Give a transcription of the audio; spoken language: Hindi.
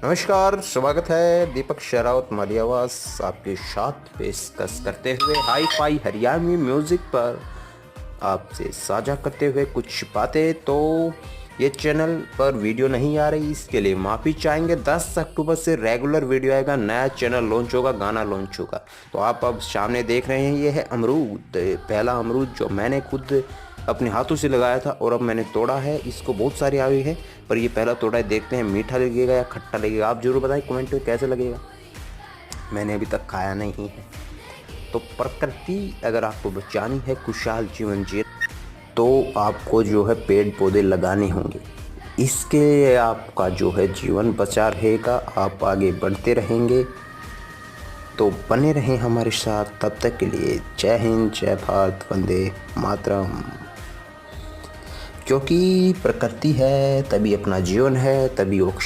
नमस्कार, स्वागत है दीपक शेरावत मालियावास आपके साथ पेशकश करते हुए हाई फाई हरियाणवी म्यूज़िक पर आपसे साझा करते हुए कुछ बातें। तो ये चैनल पर वीडियो नहीं आ रही, इसके लिए माफ़ी चाहेंगे। 10 अक्टूबर से रेगुलर वीडियो आएगा, नया चैनल लॉन्च होगा, गाना लॉन्च होगा। तो आप अब सामने देख रहे हैं, ये है अमरूद, पहला अमरूद जो मैंने खुद अपने हाथों से लगाया था और अब मैंने तोड़ा है। इसको बहुत सारी आई है पर ये पहला तोड़ा है, देखते हैं मीठा लगेगा या खट्टा लगेगा। आप ज़रूर बताएं कमेंट में कैसे लगेगा। मैंने अभी तक खाया नहीं है। तो प्रकृति अगर आपको बचानी है, खुशहाल जीवन जिए, तो आपको जो है पेड़ पौधे लगाने होंगे। इसके लिए आपका जो है जीवन बचा रहेगा, आप आगे बढ़ते रहेंगे। तो बने रहें हमारे साथ, तब तक के लिए जय हिंद, जय भारत, वंदे मातरम। क्योंकि प्रकृति है तभी अपना जीवन है, तभी